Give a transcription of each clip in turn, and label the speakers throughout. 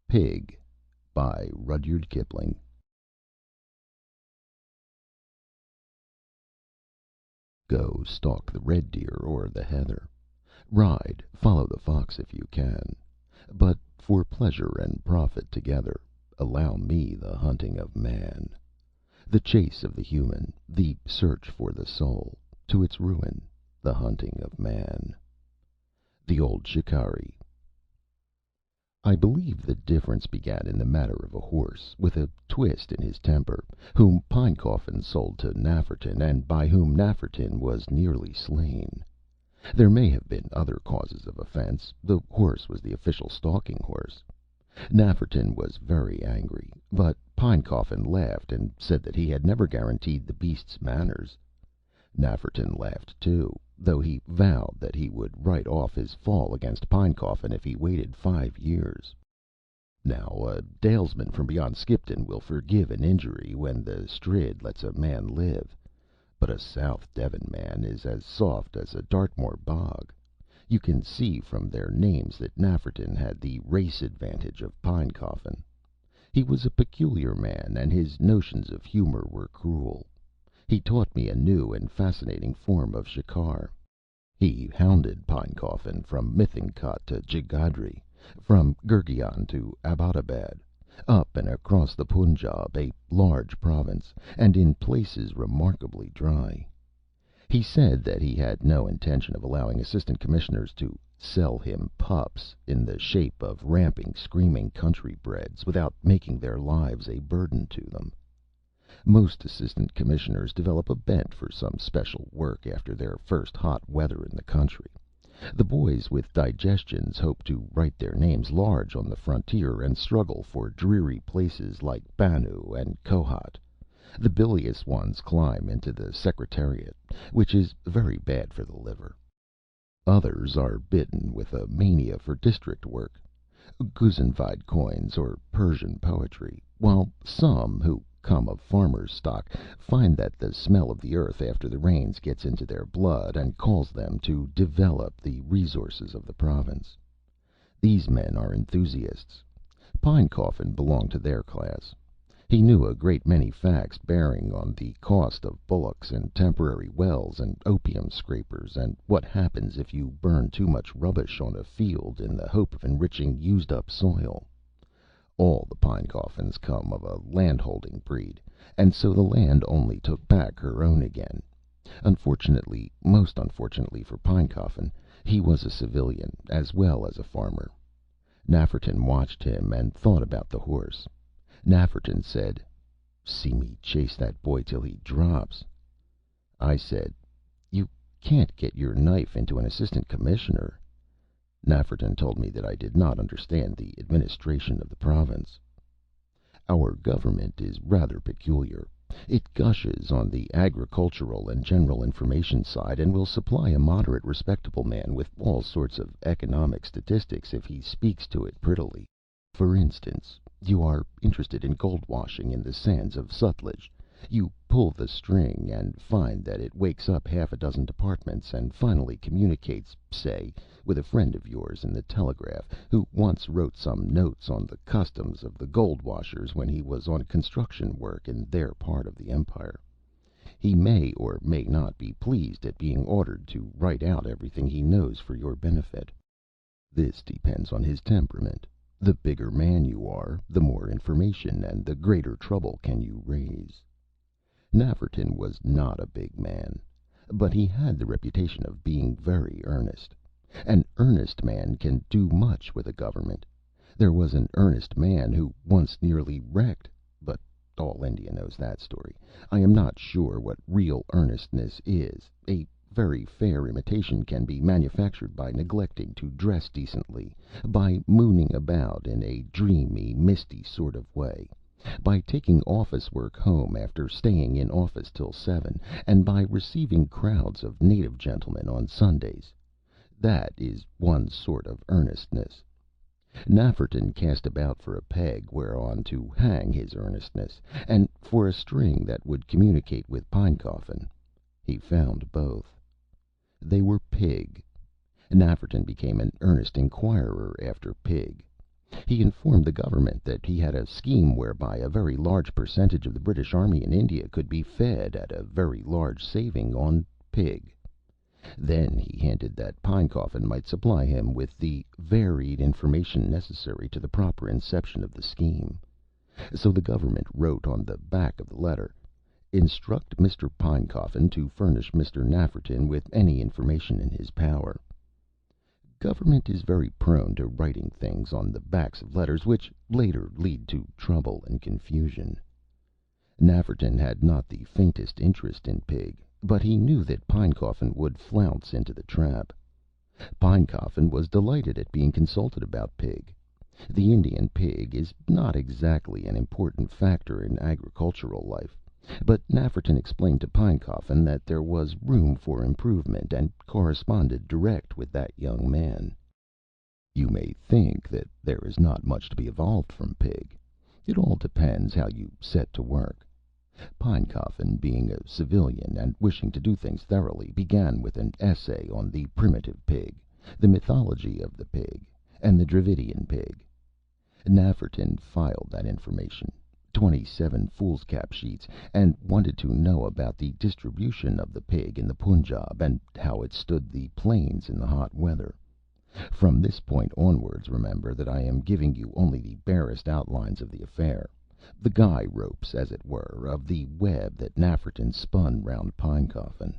Speaker 1: Pig by Rudyard Kipling. Go stalk the red deer o'er the heather. Ride, follow the fox if you can. But for pleasure and profit together, allow me the hunting of man. The chase of the human, the search for the soul, to its ruin, the hunting of man. The Old Shikari. I believe the difference began in the matter of a horse, with a twist in his temper, whom Pinecoffin sold to Nafferton, and by whom Nafferton was nearly slain. There may have been other causes of offense. The horse was the official stalking horse. Nafferton was very angry, but Pinecoffin laughed and said that he had never guaranteed the beast's manners. Nafferton laughed too, though he vowed that he would write off his fall against Pinecoffin if he waited 5 years. Now, a dalesman from beyond Skipton will forgive an injury when the Strid lets a man live, but a South Devon man is as soft as a Dartmoor bog. You can see from their names that Nafferton had the race advantage of Pinecoffin. He was a peculiar man, and his notions of humor were cruel. He taught me a new and fascinating form of shikar. He hounded Pinecoffin from Mithingkot to Jagadri, from Gurgaon to Abbottabad, up and across the Punjab, a large province, and in places remarkably dry. He said that he had no intention of allowing assistant commissioners to sell him pups in the shape of ramping, screaming country breds, without making their lives a burden to them. Most assistant commissioners develop a bent for some special work after their first hot weather in the country. The boys with digestions hope to write their names large on the frontier and struggle for dreary places like Bannu and Kohat. The bilious ones climb into the Secretariat, which is very bad for the liver. Others are bitten with a mania for district work, Guzenvide coins or Persian poetry, while some, who come of farmers' stock, find that the smell of the earth after the rains gets into their blood and calls them to develop the resources of the province. These men are enthusiasts. Pinecoffin belonged to their class. He knew a great many facts bearing on the cost of bullocks and temporary wells and opium scrapers, and what happens if you burn too much rubbish on a field in the hope of enriching used-up soil. All the Pinecoffins come of a landholding breed, and so the land only took back her own again. Unfortunately, most unfortunately for Pinecoffin, he was a civilian as well as a farmer. Nafferton watched him and thought about the horse. Nafferton said, "See me chase that boy till he drops." I said, "You can't get your knife into an assistant commissioner." Nafferton told me that I did not understand the administration of the province. Our government is rather peculiar. It gushes on the agricultural and general information side, and will supply a moderate, respectable man with all sorts of economic statistics if he speaks to it prettily. For instance, you are interested in gold washing in the sands of Sutlej. You pull the string and find that it wakes up half a dozen departments, and finally communicates, say, with a friend of yours in the telegraph, who once wrote some notes on the customs of the gold washers when he was on construction work in their part of the empire. He may or may not be pleased at being ordered to write out everything he knows for your benefit. This depends on his temperament. The bigger man you are, the more information and the greater trouble can you raise. Nafferton was not a big man, but he had the reputation of being very earnest. An earnest man can do much with a government. There was an earnest man who once nearly wrecked, but all India knows that story. I am not sure what real earnestness is. A very fair imitation can be manufactured by neglecting to dress decently, by mooning about in a dreamy, misty sort of way, by taking office work home after staying in office till 7, and by receiving crowds of native gentlemen on Sundays. That is one sort of earnestness. Nafferton cast about for a peg whereon to hang his earnestness, and for a string that would communicate with Pinecoffin. He found both. They were pig. Nafferton became an earnest inquirer after pig. He informed the government that he had a scheme whereby a very large percentage of the British Army in India could be fed at a very large saving on pig. Then he hinted that Pinecoffin might supply him with the varied information necessary to the proper inception of the scheme. So the government wrote on the back of the letter, "Instruct Mr. Pinecoffin to furnish Mr. Nafferton with any information in his power." Government is very prone to writing things on the backs of letters which later lead to trouble and confusion. Nafferton had not the faintest interest in pig, but he knew that Pinecoffin would flounce into the trap. Pinecoffin was delighted at being consulted about pig. The Indian pig is not exactly an important factor in agricultural life, but Nafferton explained to Pinecoffin that there was room for improvement, and corresponded direct with that young man. You may think that there is not much to be evolved from pig. It all depends how you set to work. Pinecoffin, being a civilian and wishing to do things thoroughly, began with an essay on the primitive pig, the mythology of the pig, and the Dravidian pig. Nafferton filed that information, 27 foolscap sheets, and wanted to know about the distribution of the pig in the Punjab, and how it stood the plains in the hot weather. From this point onwards, remember that I am giving you only the barest outlines of the affair, the guy ropes, as it were, of the web that Nafferton spun round Pinecoffin.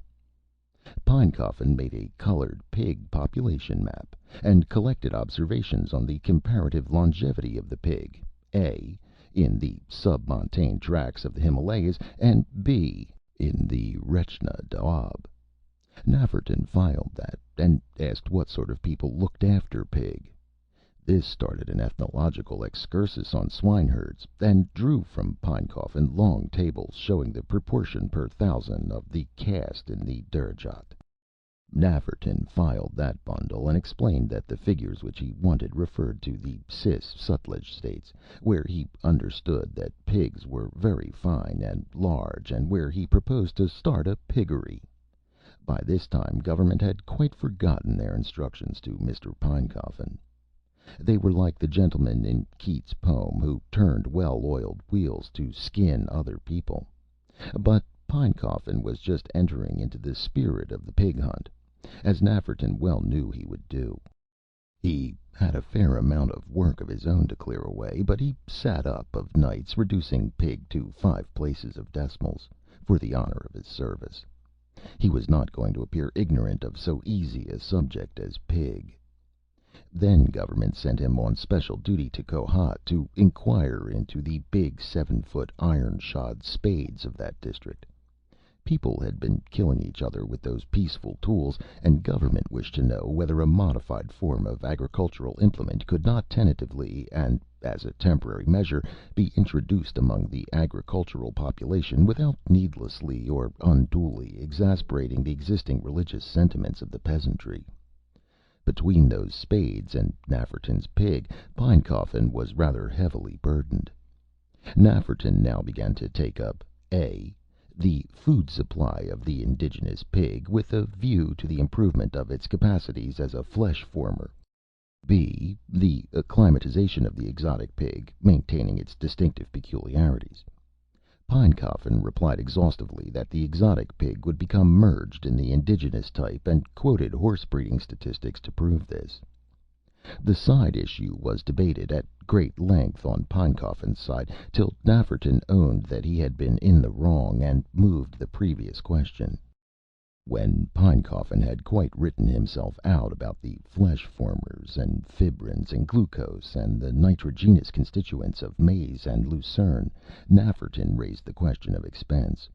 Speaker 1: Pinecoffin made a colored pig population map, and collected observations on the comparative longevity of the pig, A, in the submontane tracts of the Himalayas, and B, in the Rechna Doab. Nafferton filed that, and asked what sort of people looked after pig. This started an ethnological excursus on swineherds, and drew from Pinecoffin long tables showing the proportion per thousand of the caste in the Derajat. Nafferton filed that bundle, and explained that the figures which he wanted referred to the Cis Sutlej states, where he understood that pigs were very fine and large, and where he proposed to start a piggery. By this time government had quite forgotten their instructions to Mr. Pinecoffin. They were like the gentleman in Keats's poem who turned well-oiled wheels to skin other people. But Pinecoffin was just entering into the spirit of the pig hunt, as Nafferton well knew he would do. He had a fair amount of work of his own to clear away, but he sat up of nights reducing pig to 5 places of decimals, for the honor of his service. He was not going to appear ignorant of so easy a subject as pig. Then government sent him on special duty to Kohat to inquire into the big 7-foot iron-shod spades of that district. People had been killing each other with those peaceful tools, and government wished to know whether a modified form of agricultural implement could not tentatively, and as a temporary measure, be introduced among the agricultural population without needlessly or unduly exasperating the existing religious sentiments of the peasantry. Between those spades and Nafferton's pig, Pinecoffin was rather heavily burdened. Nafferton now began to take up A, the food supply of the indigenous pig, with a view to the improvement of its capacities as a flesh former; B, the acclimatization of the exotic pig, maintaining its distinctive peculiarities. Pinecoffin replied exhaustively that the exotic pig would become merged in the indigenous type, and quoted horse breeding statistics to prove this. The side issue was debated at great length on Pinecoffin's side, till Nafferton owned that he had been in the wrong, and moved the previous question. When Pinecoffin had quite written himself out about the flesh formers, and fibrins, and glucose, and the nitrogenous constituents of maize and lucerne, Nafferton raised the question of expense.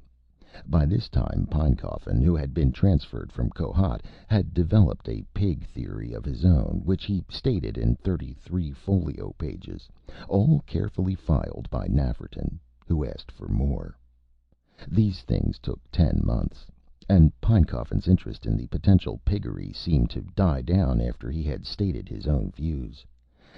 Speaker 1: By this time Pinecoffin, who had been transferred from Kohat, had developed a pig theory of his own, which he stated in 33 folio pages, all carefully filed by Nafferton, who asked for more. These things took 10 months. And Pinecoffin's interest in the potential piggery seemed to die down after he had stated his own views.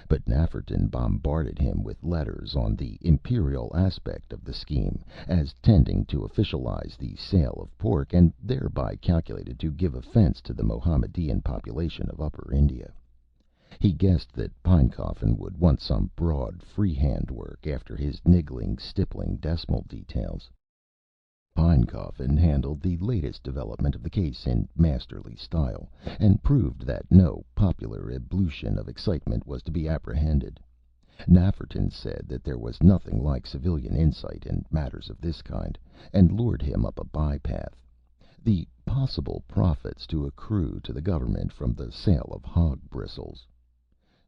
Speaker 1: But Nafferton bombarded him with letters on the imperial aspect of the scheme, as tending to officialize the sale of pork, and thereby calculated to give offense to the Mohammedan population of Upper India. He guessed that Pinecoffin would want some broad freehand work after his niggling, stippling decimal details. Pinecoffin handled the latest development of the case in masterly style, and proved that no popular ebullition of excitement was to be apprehended. Nafferton said that there was nothing like civilian insight in matters of this kind, and lured him up a bypath: the possible profits to accrue to the government from the sale of hog bristles.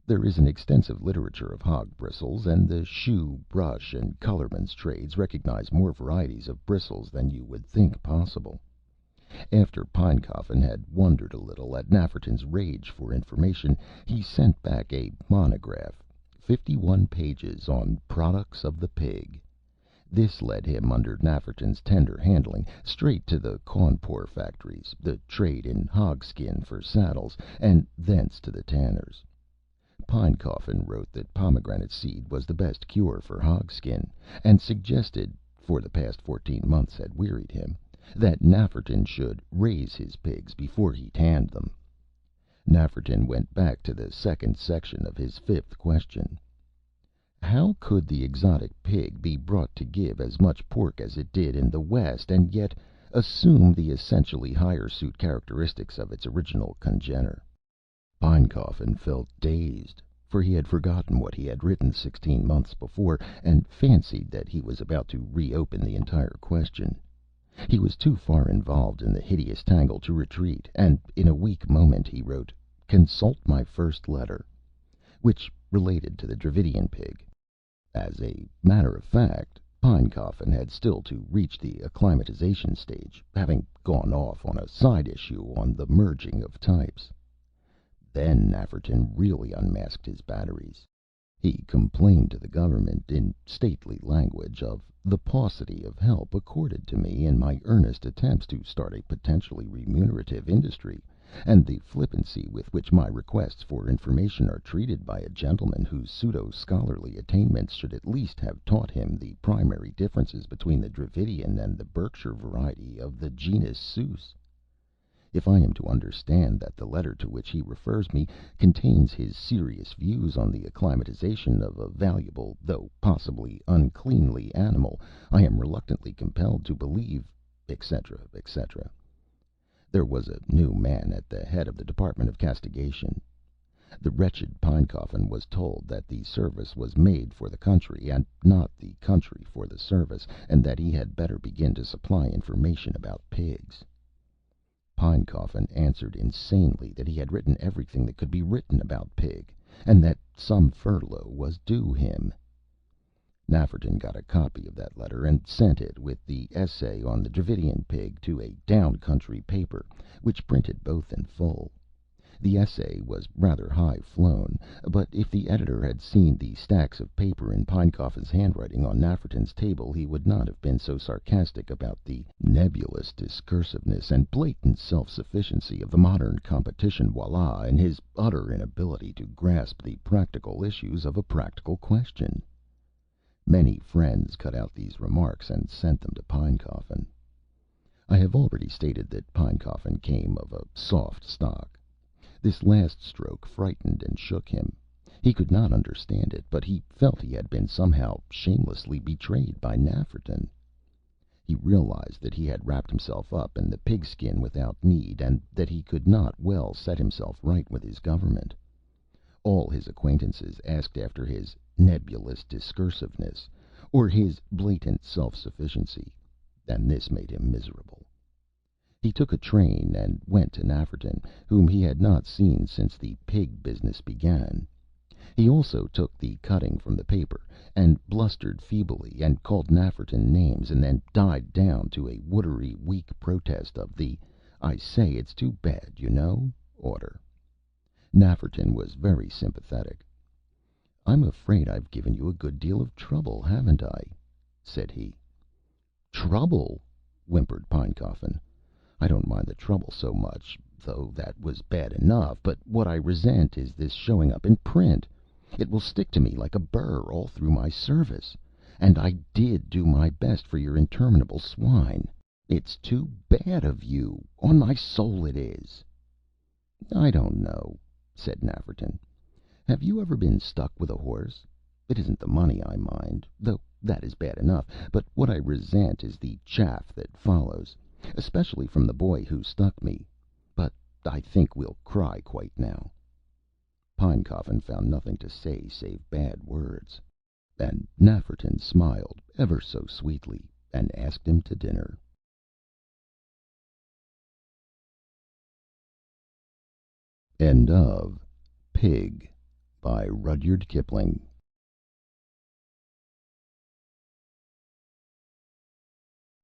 Speaker 1: There is an extensive literature of hog bristles, and the shoe, brush, and colorman's trades recognize more varieties of bristles than you would think possible. After Pinecoffin had wondered a little at Nafferton's rage for information, he sent back a monograph, 51 pages, on products of the pig. This led him, under Nafferton's tender handling, straight to the Cawnpore factories, the trade in hog skin for saddles, and thence to the tanners. Pinecoffin wrote that pomegranate seed was the best cure for hog skin, and suggested, for the past 14 months had wearied him, that Nafferton should raise his pigs before he tanned them. Nafferton went back to the second section of his fifth question. How could the exotic pig be brought to give as much pork as it did in the West, and yet assume the essentially hirsute characteristics of its original congener? Pinecoffin felt dazed, for he had forgotten what he had written 16 months before, and fancied that he was about to reopen the entire question. He was too far involved in the hideous tangle to retreat, and in a weak moment he wrote, "Consult my first letter," which related to the Dravidian pig. As a matter of fact, Pinecoffin had still to reach the acclimatization stage, having gone off on a side issue on the merging of types. Then Nafferton really unmasked his batteries. He complained to the government, in stately language, of the paucity of help accorded to me in my earnest attempts to start a potentially remunerative industry, and the flippancy with which my requests for information are treated by a gentleman whose pseudo-scholarly attainments should at least have taught him the primary differences between the Dravidian and the Berkshire variety of the genus Sus. If I am to understand that the letter to which he refers me contains his serious views on the acclimatization of a valuable, though possibly uncleanly, animal, I am reluctantly compelled to believe, etc., etc. There was a new man at the head of the Department of Castigation. The wretched Pinecoffin was told that the service was made for the country, and not the country for the service, and that he had better begin to supply information about pigs. Pinecoffin answered insanely that he had written everything that could be written about pig, and that some furlough was due him. Nafferton got a copy of that letter, and sent it, with the essay on the Dravidian pig, to a down country paper, which printed both in full. The essay was rather high flown, but if the editor had seen the stacks of paper in Pinecoffin's handwriting on Nafferton's table, he would not have been so sarcastic about the nebulous discursiveness and blatant self-sufficiency of the modern competition voila, and his utter inability to grasp the practical issues of a practical question. Many friends cut out these remarks and sent them to Pinecoffin. I have already stated that Pinecoffin came of a soft stock. This last stroke frightened and shook him. He could not understand it, but he felt he had been somehow shamelessly betrayed by Nafferton. He realized that he had wrapped himself up in the pigskin without need, and that he could not well set himself right with his government. All his acquaintances asked after his nebulous discursiveness, or his blatant self-sufficiency, and this made him miserable. He took a train and went to Nafferton, whom he had not seen since the pig business began. He also took the cutting from the paper, and blustered feebly, and called Nafferton names, and then died down to a watery, weak protest of the "I say it's too bad, you know" order. Nafferton was very sympathetic. "I'm afraid I've given you a good deal of trouble, haven't I?" said he. "Trouble!" whimpered Pinecoffin. "I don't mind the trouble so much, though that was bad enough, but what I resent is this showing up in print. It will stick to me like a burr all through my service. And I did do my best for your interminable swine. It's too bad of you. On my soul it is." "I don't know," said Nafferton. "Have you ever been stuck with a horse? It isn't the money I mind, though that is bad enough, but what I resent is the chaff that follows, especially from the boy who stuck me. But I think we'll cry quit now." Pinecoffin found nothing to say save bad words, and Nafferton smiled ever so sweetly and asked him to dinner. End of Pig by Rudyard Kipling.